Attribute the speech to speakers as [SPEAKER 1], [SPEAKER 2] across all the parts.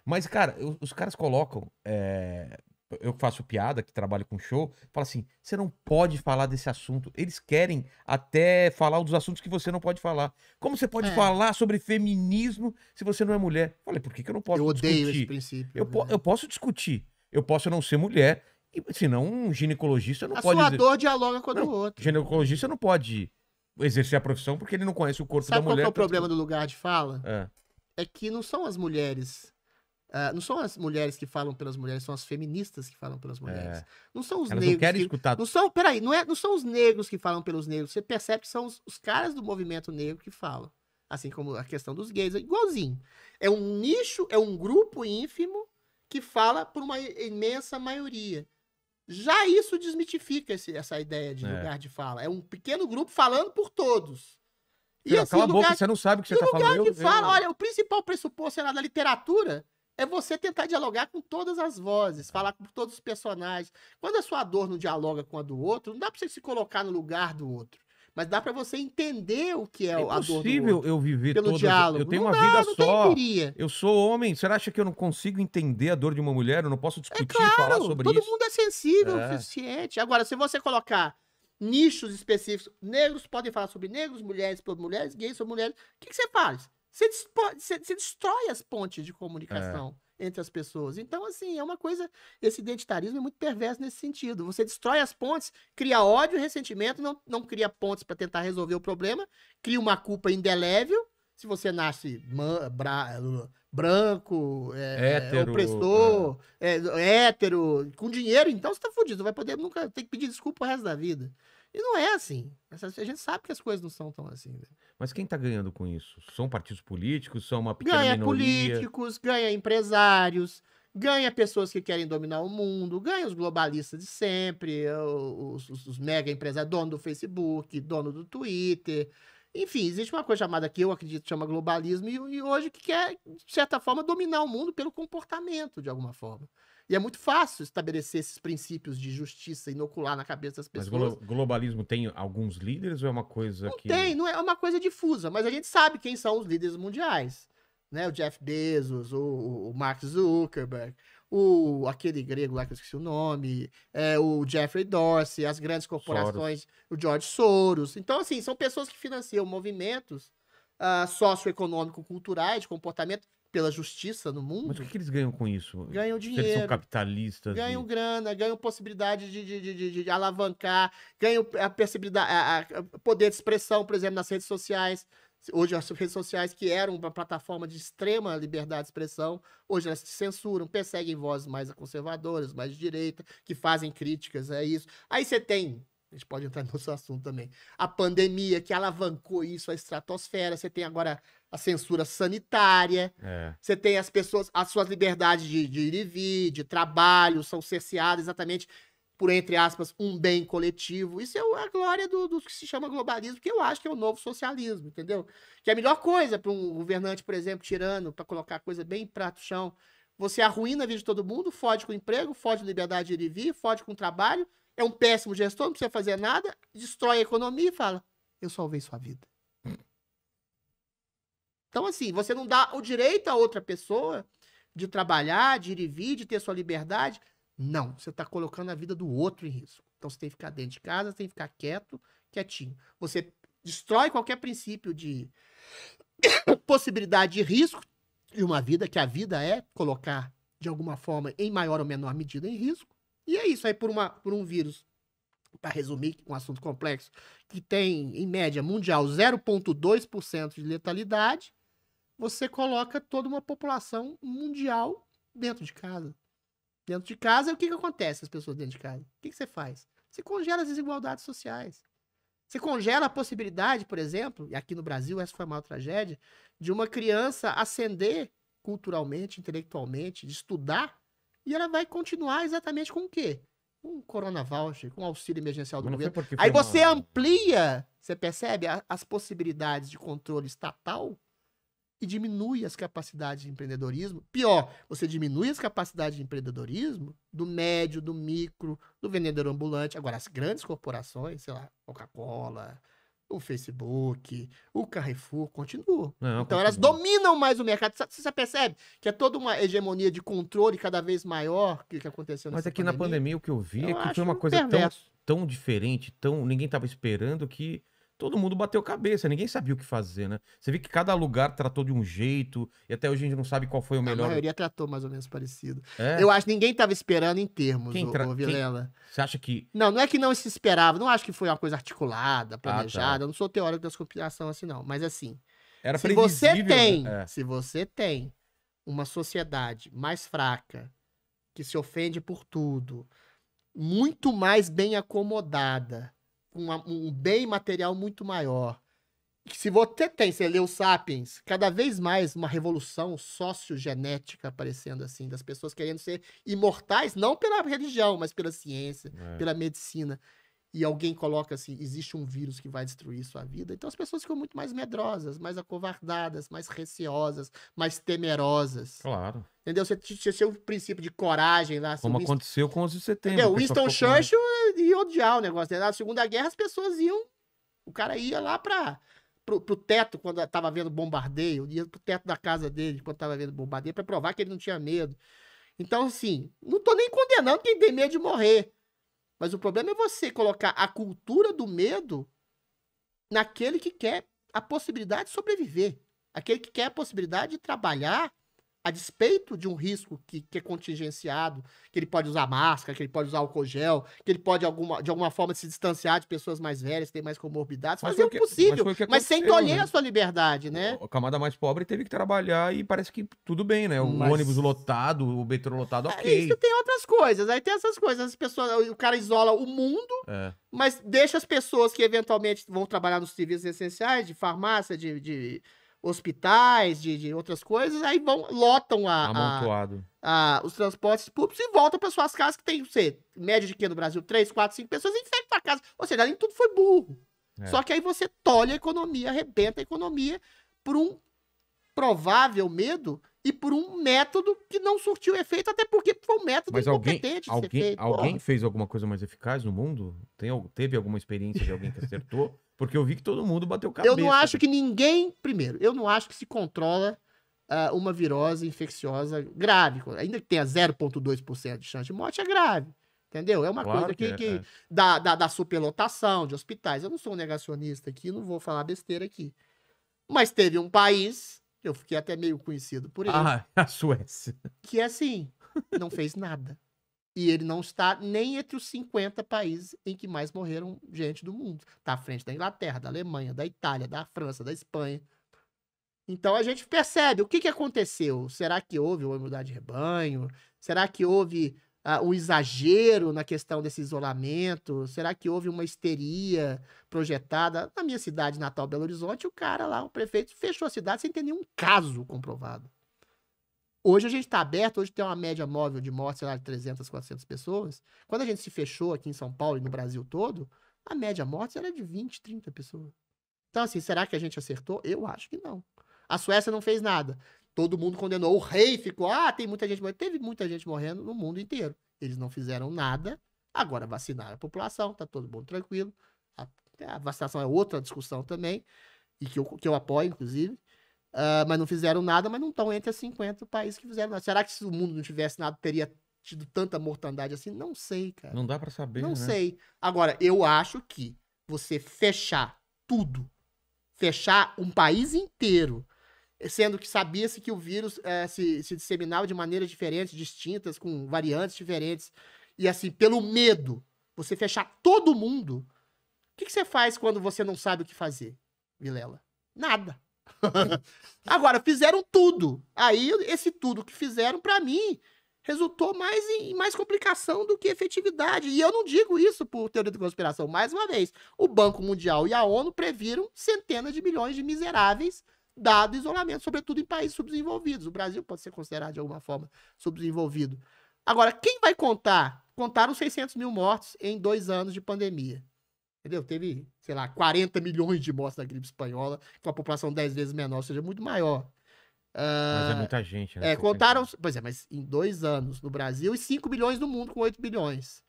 [SPEAKER 1] Mas, cara, os caras colocam. Eu faço piada, que trabalho com show, fala assim: você não pode falar desse assunto. Eles querem até falar dos assuntos que você não pode falar. Como você pode
[SPEAKER 2] É,
[SPEAKER 1] falar sobre feminismo se você não é mulher? Falei, por que que eu não
[SPEAKER 2] eu
[SPEAKER 1] posso
[SPEAKER 2] odeio esse
[SPEAKER 1] discutir?
[SPEAKER 2] princípio.
[SPEAKER 1] Eu posso discutir. Eu posso não ser mulher. E, senão, um ginecologista não
[SPEAKER 2] A
[SPEAKER 1] pode
[SPEAKER 2] sua
[SPEAKER 1] dizer.
[SPEAKER 2] dor dialoga com a do
[SPEAKER 1] Não,
[SPEAKER 2] outro.
[SPEAKER 1] ginecologista não pode exercer a profissão porque ele não conhece o corpo da
[SPEAKER 2] Sabe qual que é
[SPEAKER 1] mulher.
[SPEAKER 2] o problema do lugar de fala?
[SPEAKER 1] É,
[SPEAKER 2] É que não são as mulheres. Não são as mulheres que falam pelas mulheres, são as feministas que falam pelas mulheres.
[SPEAKER 1] é.
[SPEAKER 2] Não são os
[SPEAKER 1] Elas não
[SPEAKER 2] negros
[SPEAKER 1] querem
[SPEAKER 2] que.
[SPEAKER 1] escutar.
[SPEAKER 2] Não são. Peraí, não são os negros que falam pelos negros. Você percebe que são os caras do movimento negro que falam. Assim como a questão dos gays, é igualzinho. É um nicho, é um grupo ínfimo que fala por uma imensa maioria. Já isso desmitifica essa ideia de
[SPEAKER 1] É.
[SPEAKER 2] lugar de fala. É um pequeno grupo falando por todos. E
[SPEAKER 1] Filho,
[SPEAKER 2] assim,
[SPEAKER 1] cala
[SPEAKER 2] o
[SPEAKER 1] a boca,
[SPEAKER 2] lugar,
[SPEAKER 1] você não sabe o que você
[SPEAKER 2] e o
[SPEAKER 1] tá falando.
[SPEAKER 2] lugar de fala, olha, o principal pressuposto sei lá, da literatura é você tentar dialogar com todas as vozes, falar com todos os personagens. Quando a sua dor não dialoga com a do outro, não dá pra você se colocar no lugar do outro. Mas dá pra você entender o que é
[SPEAKER 1] É
[SPEAKER 2] a dor do
[SPEAKER 1] impossível
[SPEAKER 2] outro.
[SPEAKER 1] eu viver
[SPEAKER 2] Pelo
[SPEAKER 1] todas. Eu
[SPEAKER 2] diálogo.
[SPEAKER 1] tenho
[SPEAKER 2] Não
[SPEAKER 1] uma
[SPEAKER 2] dá,
[SPEAKER 1] vida
[SPEAKER 2] não tem
[SPEAKER 1] só.
[SPEAKER 2] empiria.
[SPEAKER 1] Eu sou homem. Você acha que eu não consigo entender a dor de uma mulher? Eu não posso
[SPEAKER 2] É
[SPEAKER 1] discutir e falar
[SPEAKER 2] claro,
[SPEAKER 1] sobre
[SPEAKER 2] todo
[SPEAKER 1] isso?
[SPEAKER 2] mundo é sensível o
[SPEAKER 1] É.
[SPEAKER 2] suficiente. Agora, se você colocar nichos específicos, negros podem falar sobre negros, mulheres sobre mulheres, gays sobre mulheres, o que você faz? Você destrói as pontes de comunicação entre as pessoas. Então, assim, é uma coisa. Esse identitarismo é muito perverso nesse sentido. Você destrói as pontes, cria ódio e ressentimento, não cria pontes para tentar resolver o problema, cria uma culpa indelével. Se você nasce branco,
[SPEAKER 1] Hétero.
[SPEAKER 2] opressor, hétero, com dinheiro, então você tá fudido. Você vai poder nunca ter que pedir desculpa o resto da vida. E não é assim. A gente sabe que as coisas não são tão assim. Né?
[SPEAKER 1] Mas quem tá ganhando com isso? São partidos políticos? São uma pequena
[SPEAKER 2] Ganha
[SPEAKER 1] minoria?
[SPEAKER 2] políticos, ganha empresários, ganha pessoas que querem dominar o mundo, ganha os globalistas de sempre, os mega empresários, dono do Facebook, dono do Twitter. Enfim, existe uma coisa chamada que eu acredito que chama globalismo e hoje que quer, de certa forma, dominar o mundo pelo comportamento, de alguma forma. E é muito fácil estabelecer esses princípios de justiça, inocular na cabeça das
[SPEAKER 1] Mas
[SPEAKER 2] pessoas.
[SPEAKER 1] globalismo tem alguns líderes ou é uma coisa
[SPEAKER 2] Não
[SPEAKER 1] que.
[SPEAKER 2] tem, não é uma coisa difusa, mas a gente sabe quem são os líderes mundiais. Né? O Jeff Bezos, o Mark Zuckerberg, aquele grego lá que eu esqueci o nome, o Jeffrey Dorsey, as grandes corporações, o George Soros. Então, assim, são pessoas que financiam movimentos socioeconômico-culturais de comportamento pela justiça no mundo.
[SPEAKER 1] Mas o que eles ganham com isso?
[SPEAKER 2] Ganham
[SPEAKER 1] Se eles são
[SPEAKER 2] dinheiro,
[SPEAKER 1] capitalistas.
[SPEAKER 2] ganham grana, ganham possibilidade de alavancar, ganham a possibilidade, poder de expressão, por exemplo, nas redes sociais. Hoje as redes sociais, que eram uma plataforma de extrema liberdade de expressão, hoje elas censuram, perseguem vozes mais conservadoras, mais de direita, que fazem críticas a isso. Aí você tem, a gente pode entrar nesse assunto também, a pandemia que alavancou isso, a estratosfera, você tem agora a censura sanitária, você tem as pessoas, as suas liberdades de ir e vir, de trabalho, são cerceadas exatamente por, entre aspas, um bem coletivo. Isso é a glória do que se chama globalismo, que eu acho que é o novo socialismo, entendeu? Que é a melhor coisa para um governante, por exemplo, tirano, para colocar a coisa bem prato chão. Você arruína a vida de todo mundo, fode com o emprego, fode com a liberdade de ir e vir, fode com o trabalho, é um péssimo gestor, não precisa fazer nada, destrói a economia e fala, eu salvei sua vida. Então, assim, você não dá o direito a outra pessoa de trabalhar, de ir e vir, de ter sua liberdade. Não, você está colocando a vida do outro em risco. Então, você tem que ficar dentro de casa, você tem que ficar quieto, quietinho. Você destrói qualquer princípio de possibilidade de risco de uma vida, que a vida é colocar, de alguma forma, em maior ou menor medida, em risco. E é isso aí, por um vírus, para resumir, um assunto complexo, que tem, em média mundial, 0,2% de letalidade, você coloca toda uma população mundial dentro de casa. Dentro de casa, o que acontece as pessoas dentro de casa? O que você faz? Você congela as desigualdades sociais. Você congela a possibilidade, por exemplo, e aqui no Brasil essa foi a maior tragédia, de uma criança ascender culturalmente, intelectualmente, de estudar, e ela vai continuar exatamente com o quê? Com um Corona Voucher, com auxílio emergencial do governo. Aí você amplia, você percebe, as possibilidades de controle estatal e diminui as capacidades de empreendedorismo. Pior, você diminui as capacidades de empreendedorismo do médio, do micro, do vendedor ambulante. Agora, as grandes corporações, sei lá, Coca-Cola, o Facebook, o Carrefour continuam.
[SPEAKER 1] Não,
[SPEAKER 2] Então elas
[SPEAKER 1] continua.
[SPEAKER 2] dominam mais o mercado. Você já percebe que é toda uma hegemonia de controle cada vez maior que aconteceu
[SPEAKER 1] Mas
[SPEAKER 2] nessa
[SPEAKER 1] aqui na
[SPEAKER 2] pandemia?
[SPEAKER 1] pandemia o que eu vi
[SPEAKER 2] Eu
[SPEAKER 1] é que foi
[SPEAKER 2] acho
[SPEAKER 1] uma coisa
[SPEAKER 2] perverso.
[SPEAKER 1] tão diferente, ninguém tava esperando que todo mundo bateu cabeça, ninguém sabia o que fazer, né? Você vê que cada lugar tratou de um jeito e até hoje a gente não sabe qual foi o
[SPEAKER 2] A
[SPEAKER 1] melhor.
[SPEAKER 2] maioria tratou mais ou menos parecido.
[SPEAKER 1] É?
[SPEAKER 2] Eu acho que ninguém estava esperando em termos,
[SPEAKER 1] Quem
[SPEAKER 2] ô Vilela.
[SPEAKER 1] Você acha que
[SPEAKER 2] Não, não é que não se esperava. Não acho que foi uma coisa articulada,
[SPEAKER 1] Ah, tá.
[SPEAKER 2] planejada. Eu não sou teórico das conspirações assim, não. Mas assim,
[SPEAKER 1] Era
[SPEAKER 2] se você
[SPEAKER 1] previsível,
[SPEAKER 2] tem,
[SPEAKER 1] né? É.
[SPEAKER 2] se você tem uma sociedade mais fraca, que se ofende por tudo, muito mais bem acomodada, com um bem material muito maior. Que se você lê o Sapiens, cada vez mais uma revolução sociogenética aparecendo assim, das pessoas querendo ser imortais, não pela religião, mas pela ciência,
[SPEAKER 1] É.
[SPEAKER 2] pela medicina. E alguém coloca assim, existe um vírus que vai destruir sua vida. Então as pessoas ficam muito mais medrosas, mais acovardadas, mais receosas, mais temerosas.
[SPEAKER 1] Claro.
[SPEAKER 2] Entendeu? Você tinha o princípio de coragem lá.
[SPEAKER 1] Como aconteceu com os de setembro.
[SPEAKER 2] Entendeu?
[SPEAKER 1] o pessoal
[SPEAKER 2] Winston
[SPEAKER 1] ficou com medo.
[SPEAKER 2] Churchill ia odiar o negócio. Né? Na Segunda Guerra as pessoas iam... O cara ia lá pro teto quando tava vendo bombardeio, ia pro teto da casa dele quando tava vendo bombardeio pra provar que ele não tinha medo. Então, assim, não tô nem condenando quem tem medo de morrer. Mas o problema é você colocar a cultura do medo naquele que quer a possibilidade de sobreviver. Aquele que quer a possibilidade de trabalhar a despeito de um risco que é contingenciado, que ele pode usar máscara, que ele pode usar álcool gel, que ele pode de alguma forma se distanciar de pessoas mais velhas, que têm mais comorbidades,
[SPEAKER 1] Mas
[SPEAKER 2] fazer
[SPEAKER 1] foi
[SPEAKER 2] o
[SPEAKER 1] o que-
[SPEAKER 2] possível,
[SPEAKER 1] mas foi o que
[SPEAKER 2] mas sem
[SPEAKER 1] aconteceu,
[SPEAKER 2] tolher
[SPEAKER 1] né?
[SPEAKER 2] a sua liberdade, né?
[SPEAKER 1] A camada mais pobre teve que trabalhar e parece que tudo bem, né? O
[SPEAKER 2] Mas-
[SPEAKER 1] ônibus lotado, o metrô lotado,
[SPEAKER 2] Isso
[SPEAKER 1] ok.
[SPEAKER 2] tem outras coisas, aí tem essas coisas, as pessoas, o cara isola o mundo,
[SPEAKER 1] É.
[SPEAKER 2] mas deixa as pessoas que eventualmente vão trabalhar nos serviços essenciais, de farmácia, de hospitais, de outras coisas, aí lotam
[SPEAKER 1] Amontoado.
[SPEAKER 2] os transportes públicos e voltam para suas casas, que tem, você, média de que no Brasil? 3, 4, 5 pessoas, infectam a casa. Ou seja, além de tudo foi burro.
[SPEAKER 1] É.
[SPEAKER 2] Só que aí você tolhe a economia, arrebenta a economia por um provável medo e por um método que não surtiu efeito, até porque foi um método
[SPEAKER 1] Mas
[SPEAKER 2] incompetente de ser feito.
[SPEAKER 1] alguém
[SPEAKER 2] Porra.
[SPEAKER 1] fez alguma coisa mais eficaz no mundo? Teve alguma experiência de alguém que acertou? Porque eu vi que todo mundo bateu cabeça.
[SPEAKER 2] Eu não acho que ninguém. Primeiro, eu não acho que se controla uma virose infecciosa grave. Ainda que tenha 0,2% de chance de morte, é grave. Entendeu? É uma
[SPEAKER 1] Claro
[SPEAKER 2] coisa
[SPEAKER 1] que é.
[SPEAKER 2] da superlotação de hospitais. Eu não sou um negacionista aqui, não vou falar besteira aqui. Mas teve um país, eu fiquei até meio conhecido por ele,
[SPEAKER 1] Ah, a Suécia.
[SPEAKER 2] que é assim, não fez nada. E ele não está nem entre os 50 países em que mais morreram gente do mundo. Está à frente da Inglaterra, da Alemanha, da Itália, da França, da Espanha. Então a gente percebe o que aconteceu. Será que houve uma imunidade de rebanho? Será que houve um exagero na questão desse isolamento? Será que houve uma histeria projetada? Na minha cidade natal, Belo Horizonte, o cara lá, o prefeito, fechou a cidade sem ter nenhum caso comprovado. Hoje a gente está aberto, hoje tem uma média móvel de mortes, sei lá, de 300, 400 pessoas. Quando a gente se fechou aqui em São Paulo e no Brasil todo, a média mortes era de 20, 30 pessoas. Então, assim, será que a gente acertou? Eu acho que não. A Suécia não fez nada. Todo mundo condenou. O rei ficou, tem muita gente morrendo. Teve muita gente morrendo no mundo inteiro. Eles não fizeram nada. Agora vacinaram a população, tá todo mundo tranquilo. A vacinação é outra discussão também, e que eu apoio, inclusive. Mas não fizeram nada, mas não estão entre os 50 países que fizeram nada. Será que se o mundo não tivesse nada, teria tido tanta mortandade assim? Não sei, cara.
[SPEAKER 1] Não dá pra saber,
[SPEAKER 2] Não
[SPEAKER 1] né?
[SPEAKER 2] sei. Agora, eu acho que você fechar tudo, fechar um país inteiro, sendo que sabia-se que o vírus se disseminava de maneiras diferentes, distintas, com variantes diferentes, e assim, pelo medo, você fechar todo mundo, o que você faz quando você não sabe o que fazer, Vilela? Nada. Agora, fizeram tudo. Aí, esse tudo que fizeram, pra mim, resultou mais em mais complicação do que efetividade. E eu não digo isso por teoria da conspiração. Mais uma vez, o Banco Mundial e a ONU previram centenas de milhões de miseráveis, dado o isolamento, sobretudo em países subdesenvolvidos. O Brasil pode ser considerado, de alguma forma, subdesenvolvido. Agora, quem vai contar? Contaram 600 mil mortos em 2 anos de pandemia. Entendeu? Teve, sei lá, 40 milhões de mortes da gripe espanhola, com a população 10 vezes menor, ou seja, muito maior.
[SPEAKER 1] Mas é muita gente, né?
[SPEAKER 2] Contaram, pois é, mas em 2 anos no Brasil e 5 bilhões no mundo, com 8 bilhões.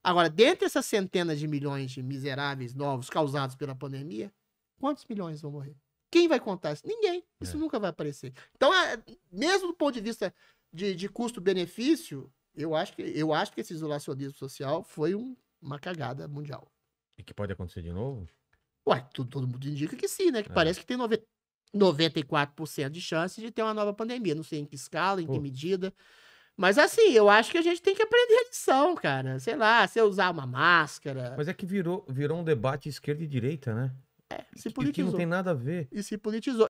[SPEAKER 2] Agora, dentre essas centenas de milhões de miseráveis novos causados pela pandemia, Quantos milhões vão morrer? Quem vai contar isso? Ninguém. Isso nunca vai aparecer. Então, mesmo do ponto de vista de custo-benefício, eu acho que esse isolacionismo social foi uma cagada mundial.
[SPEAKER 1] E que pode acontecer de novo?
[SPEAKER 2] Ué, todo mundo indica que sim, né? Que parece que tem 94% de chance de ter uma nova pandemia. Não sei em que escala, em que medida. Mas assim, eu acho que a gente tem que aprender a lição, cara. Sei lá, você usar uma máscara.
[SPEAKER 1] Mas é que virou um debate esquerda e direita, né?
[SPEAKER 2] Se
[SPEAKER 1] Que não
[SPEAKER 2] politizou.
[SPEAKER 1] tem nada a ver.
[SPEAKER 2] E se politizou.